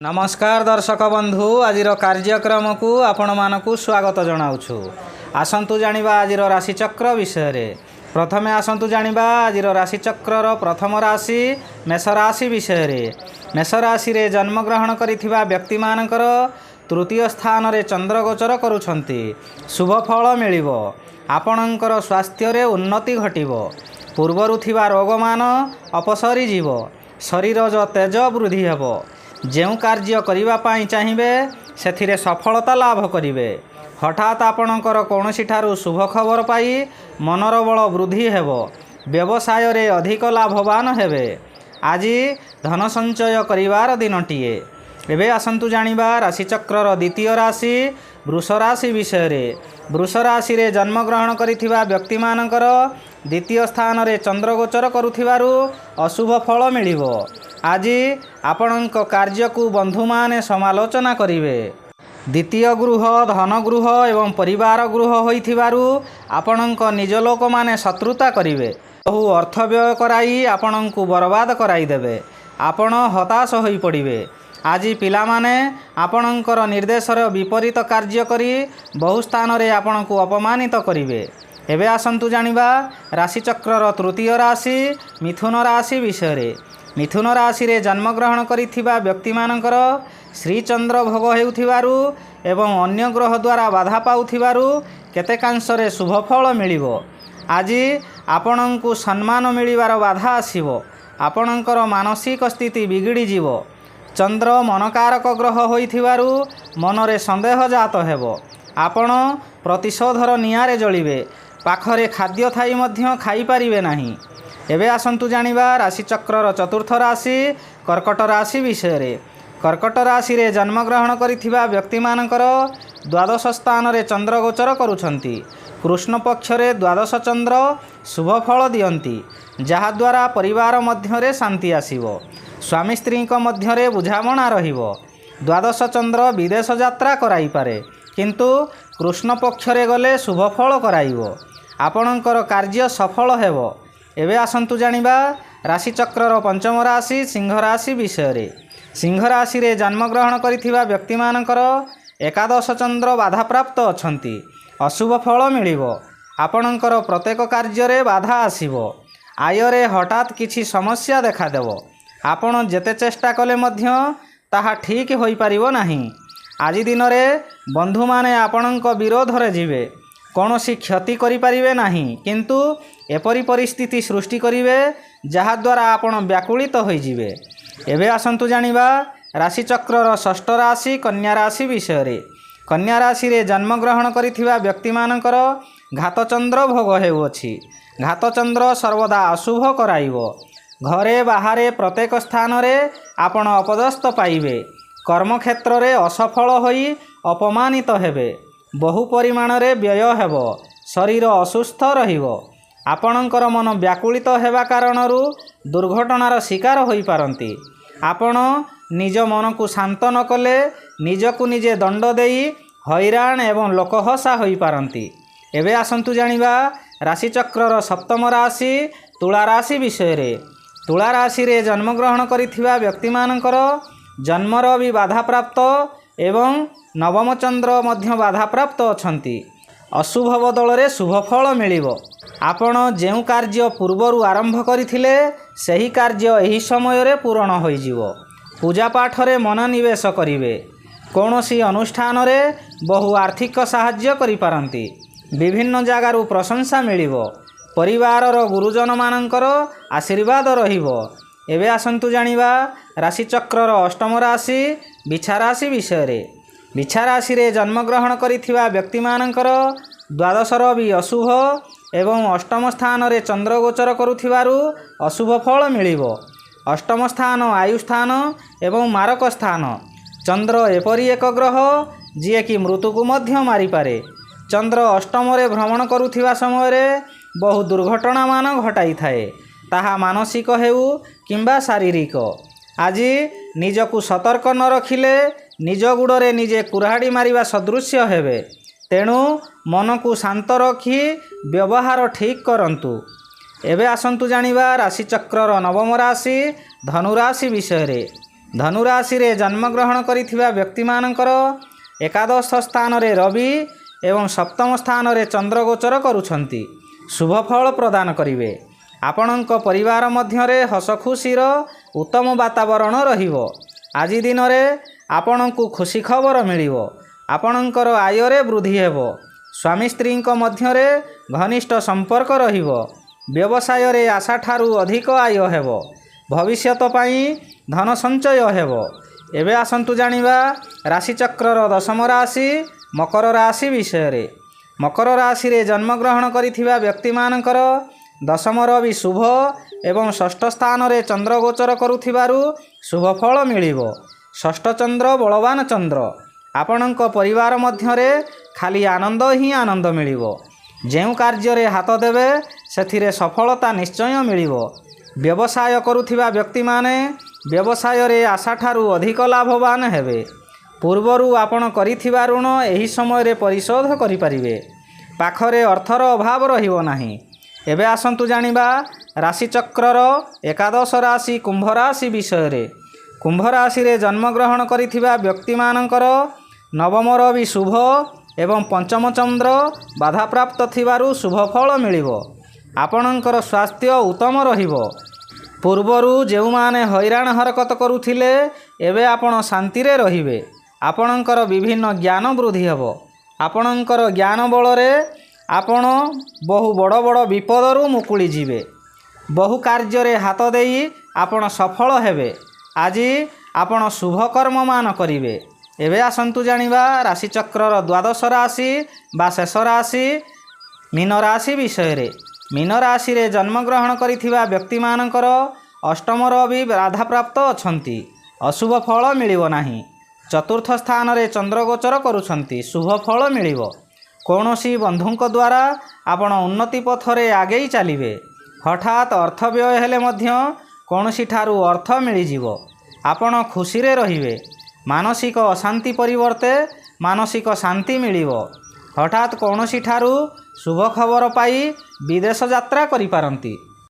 नमस्कार दर्शक बंधु आज कार्यक्रम को आपण मानकु स्वागत जनाऊँ। आसतु जानिबा आज राशिचक्र विषय रे। प्रथमे आसतु जानिबा आज राशिचक्र प्रथम राशि मेष राशि विषय रे। मेष राशि रे जन्मग्रहण करिथिबा व्यक्ति मानकर तृतीय स्थान रे चंद्र गोचर करुछंती। शुभ फल मिलिबो। आपणकर स्वास्थ्य रे उन्नति घटिबो। पूर्वरु थिबा रोगमान अपसरी जीवो। शरीर जो तेज वृद्धि हेबो। जो कार्य करने चाहिए से सफलता लाभ करेंगे। हठात आपणकर कौनसी ठारू शुभ खबर पाई मनर बल वृद्धि हेब। व्यवसाय रे अधिक लाभवान हेबे। आज धन संचय करिवार दिनटीए। एबे आसंतु जानिबा राशिचक्र द्वितीय राशि वृष राशि विषय रे। वृष राशि रे जन्मग्रहण करिथिबा व्यक्ति मानकर द्वितीय स्थान रे चंद्र गोचर करुथिबारु अशुभ फल मिलिबो। आज आपणक कार्य को बंधु माने समालोचना करिवे। द्वितीय गृह धन गृह एवं परिवार गृह होइथिबारु आपणक निज लोक माने शत्रुता करिवे। बहु अर्थ व्यय कराई आपणक बर्बाद कराई देबे। आपण हताश होई पड़िवे। आज पिला माने आपणकर निर्देशर विपरीत कार्य करी बहु स्थान रे आपणक अपमानित करिवे। एबे आसंतु जानिबा राशिचक्र तृतीय राशि मिथुन राशि विषय रे। मिथुन राशि रे जन्मग्रहण करिथिबा व्यक्ति मानकर श्रीचंद्र भोग हेउथिबारु एवं अन्य ग्रह द्वारा बाधा पाउथिबारु केतेकांश रे शुभ फल मिलिबो। आज आपणंकु सम्मान मिलिबार बाधा आसीबो। आपणंकर मानसिक स्थिति बिगिड़ी जीवो। चंद्र मनकारक ग्रह होइथिबारु मनरे संदेह जात हेबो। आपण प्रतिशोधर नियारे जलिबे। पाखरे खाद्य थाई मध्य खाई पारिबे नाही। एबे आसंतु जानिबा राशिचक्र चतुर्थ राशि कर्कट राशि विषय रे। कर्कट राशि रे जन्मग्रहण करिथिबा व्यक्ति मानकर द्वादश स्थान रे चंद्र गोचर करुछंती। कृष्ण पक्ष रे द्वादश चंद्र शुभ फल दियंती। जहा द्वारा परिवार मध्य रे शांति आसीबो। स्वामी स्त्री मध्य रे बुझामणा रहिबो। द्वादश चंद्र विदेश यात्रा कराई पारे किंतु कृष्ण पक्ष रे गले शुभ फल कराइबो। आपणकर कार्य सफल हेबो। एबे आसंतु जानिबा राशिचक्र पंचम राशि सिंह राशि विषय रे। सिंह राशि रे जन्मग्रहण करिथिबा व्यक्ति मानकर एकादश चंद्र बाधा प्राप्त अछंती। अशुभ फल मिलिबो। आपणकर प्रत्येक कार्य रे बाधा आसीबो। आय रे हठात किछि समस्या देखा देबो। आपण जेते चेष्टा कले मध्य ताहा ठीक होई परिबो नाही। आज दिन रे बंधु माने आपणक विरोध रे जिवे। कौनसी क्षति करि परिबे नाही किंतु एपरी परिस्थिति सृष्टि करिवे जहा द्वारा आपण व्याकुलित होई जिवे। एबे आसंतु जानिबा राशिचक्र षष्ठ राशि कन्या राशि विषय रे। कन्या राशि रे जन्मग्रहण करिथिबा व्यक्ति मानकर घातचंद्र भोग हेउअछि। घातचंद्र सर्वदा अशुभ कराइबो। घरे बाहरे प्रत्येक स्थान रे आपण अपदस्थ पाइबे। कर्मक्षेत्र रे असफल होई अपमानित हेबे। बहु परिमाण रे व्यय हेबो। शरीर असुस्थ रहिबो। आपणकर मन व्याकुलित हेबा कारणरू दुर्घटनार शिकार होई पारंती। आपण निज मन को शांत न कले निजकु निजे दंड देई हैरान एवं लोकहसा होई पारंती। एबे आसंतु जानिबा राशिचक्र सप्तम राशि तुला राशि विषय रे। तुला राशि रे जन्मग्रहण करिथिबा व्यक्ति मानकर जन्मर भी बाधा प्राप्त एवं नवम चंद्र मध्य बाधा प्राप्त अछंती। अशुभ बदल रे शुभ फल मिलिबो। आपण जेउ कार्य पूर्वरु आरंभ करिथिले सही कार्य एही समय रे पूर्ण होई जिवो। पूजा पाठ रे मन निवेश करिवे। कोनोसी अनुष्ठान रे बहु आर्थिक सहाय्य करि पारंती। विभिन्न जगारु प्रशंसा मिलिबो। परिवार रो गुरुजन मानकर आशीर्वाद रहिबो। एबे आसंतु जानिबा राशिचक्र अष्टम राशि बिछा राशि विषय रे। बिछा राशि रे जन्मग्रहण करिथिबा व्यक्ति मानकर द्वादशर भी अशुभ एवं अष्टम स्थान रे चंद्र गोचर करुथिबारु अशुभ फल मिलिबो। अष्टम स्थान आयु स्थान एवं मारक स्थान। चंद्र एपरी एक ग्रह जिए कि मृत्यु को मध्य मारी पारे। चंद्र अष्टम रे भ्रमण करुथिबा समय रे बहु दुर्घटना मान घटाई थाए। ताहा मानसिक हेउ किंबा शारीरिक। आज निजकु सतर्क न रखिले निज गुड़े निजे कुराड़ी मारिबा सदृश्य हेबे। तेणु मन को शांत रखी व्यवहार ठीक करंतु। एबे आसंतु जानिबा राशिचक्र नवम राशि धनुराशि विषय रे। ଧନୁ ରାଶିରେ ଜନ୍ମଗ୍ରହଣ କରିଥିବା ବ୍ୟକ୍ତିମାନଙ୍କର ଏକାଦଶ ସ୍ଥାନରେ ରବି ଏବଂ ସପ୍ତମ ସ୍ଥାନରେ ଚନ୍ଦ୍ର ଗୋଚର କରୁଛନ୍ତି। ଶୁଭ ଫଳ ପ୍ରଦାନ କରିବେ। ଆପଣଙ୍କ ପରିବାର ମଧ୍ୟରେ ହସ ଖୁସିର ଉତ୍ତମ ବାତାବରଣ ରହିବ। ଆଜି ଦିନରେ ଆପଣଙ୍କୁ ଖୁସି ଖବର ମିଳିବ। ଆପଣଙ୍କର ଆୟରେ ବୃଦ୍ଧି ହେବ। ସ୍ୱାମୀ ସ୍ତ୍ରୀଙ୍କ ମଧ୍ୟରେ ଘନିଷ୍ଠ ସମ୍ପର୍କ ରହିବ। ବ୍ୟବସାୟରେ ଆଶାଠାରୁ ଅଧିକ ଆୟ ହେବ। ଭବିଷ୍ୟତ ପାଇଁ ଧନ ସଞ୍ଚୟ ହେବ। ଏବେ ଆସନ୍ତୁ ଜାଣିବା ରାଶିଚକ୍ରର ଦଶମ ରାଶି ମକର ରାଶି ବିଷୟରେ। ମକର ରାଶିରେ ଜନ୍ମଗ୍ରହଣ କରିଥିବା ବ୍ୟକ୍ତିମାନଙ୍କର ଦଶମ ରବି ଶୁଭ ଏବଂ ଷଷ୍ଠ ସ୍ଥାନରେ ଚନ୍ଦ୍ର ଗୋଚର କରୁଥିବାରୁ ଶୁଭ ଫଳ ମିଳିବ। ଷଷ୍ଠ ଚନ୍ଦ୍ର ବଳବାନ ଚନ୍ଦ୍ର। ଆପଣଙ୍କ ପରିବାର ମଧ୍ୟରେ ଖାଲି ଆନନ୍ଦ ହିଁ ଆନନ୍ଦ ମିଳିବ। ଯେଉଁ କାର୍ଯ୍ୟରେ ହାତ ଦେବେ ସେଥିରେ ସଫଳତା ନିଶ୍ଚୟ ମିଳିବ। ବ୍ୟବସାୟ କରୁଥିବା ବ୍ୟକ୍ତିମାନେ ବ୍ୟବସାୟରେ ଆଶାଠାରୁ ଅଧିକ ଲାଭବାନ ହେବେ। ପୂର୍ବରୁ ଆପଣ କରିଥିବା ଋଣ ଏହି ସମୟରେ ପରିଶୋଧ କରିପାରିବେ। ପାଖରେ ଅର୍ଥର ଅଭାବ ରହିବ ନାହିଁ। ଏବେ ଆସନ୍ତୁ ଜାଣିବା ରାଶିଚକ୍ରର ଏକାଦଶ ରାଶି କୁମ୍ଭ ରାଶି ବିଷୟରେ। କୁମ୍ଭ ରାଶିରେ ଜନ୍ମଗ୍ରହଣ କରିଥିବା ବ୍ୟକ୍ତିମାନଙ୍କର ନବମ ରବି ଶୁଭ ଏବଂ ପଞ୍ଚମ ଚନ୍ଦ୍ର ବାଧାପ୍ରାପ୍ତ ଥିବାରୁ ଶୁଭ ଫଳ ମିଳିବ। ଆପଣଙ୍କର ସ୍ୱାସ୍ଥ୍ୟ ଉତ୍ତମ ରହିବ। ପୂର୍ବରୁ ଯେଉଁମାନେ ହଇରାଣ ହରକତ କରୁଥିଲେ ଏବେ ଆପଣ ଶାନ୍ତିରେ ରହିବେ। ଆପଣଙ୍କର ବିଭିନ୍ନ ଜ୍ଞାନ ବୃଦ୍ଧି ହେବ। ଆପଣଙ୍କର ଜ୍ଞାନ ବଳରେ ଆପଣ ବହୁ ବଡ଼ ବଡ଼ ବିପଦରୁ ମୁକୁଳି ଯିବେ। ବହୁ କାର୍ଯ୍ୟରେ ହାତ ଦେଇ ଆପଣ ସଫଳ ହେବେ। ଆଜି ଆପଣ ଶୁଭ କର୍ମମାନ କରିବେ। ଏବେ ଆସନ୍ତୁ ଜାଣିବା ରାଶିଚକ୍ରର ଦ୍ୱାଦଶ ରାଶି ବା ଶେଷ ରାଶି ମୀନ ରାଶି ବିଷୟରେ। ମୀନ ରାଶିରେ ଜନ୍ମଗ୍ରହଣ କରିଥିବା ବ୍ୟକ୍ତିମାନଙ୍କର ଅଷ୍ଟମ ରବି ବାଧାପ୍ରାପ୍ତ ଅଛନ୍ତି। ଅଶୁଭ ଫଳ ମିଳିବ ନାହିଁ। ଚତୁର୍ଥ ସ୍ଥାନରେ ଚନ୍ଦ୍ର ଗୋଚର କରୁଛନ୍ତି। ଶୁଭ ଫଳ ମିଳିବ। କୌଣସି ବନ୍ଧୁଙ୍କ ଦ୍ୱାରା ଆପଣ ଉନ୍ନତି ପଥରେ ଆଗେଇ ଚାଲିବେ। ହଠାତ୍ ଅର୍ଥ ବ୍ୟୟ ହେଲେ ମଧ୍ୟ କୌଣସିଠାରୁ ଅର୍ଥ ମିଳିଯିବ। ଆପଣ ଖୁସିରେ ରହିବେ। ମାନସିକ ଅଶାନ୍ତି ପରିବର୍ତ୍ତେ ମାନସିକ ଶାନ୍ତି ମିଳିବ। ହଠାତ୍ କୌଣସିଠାରୁ ଶୁଭ ଖବର ପାଇ ବିଦେଶ ଯାତ୍ରା କରିପାରନ୍ତି।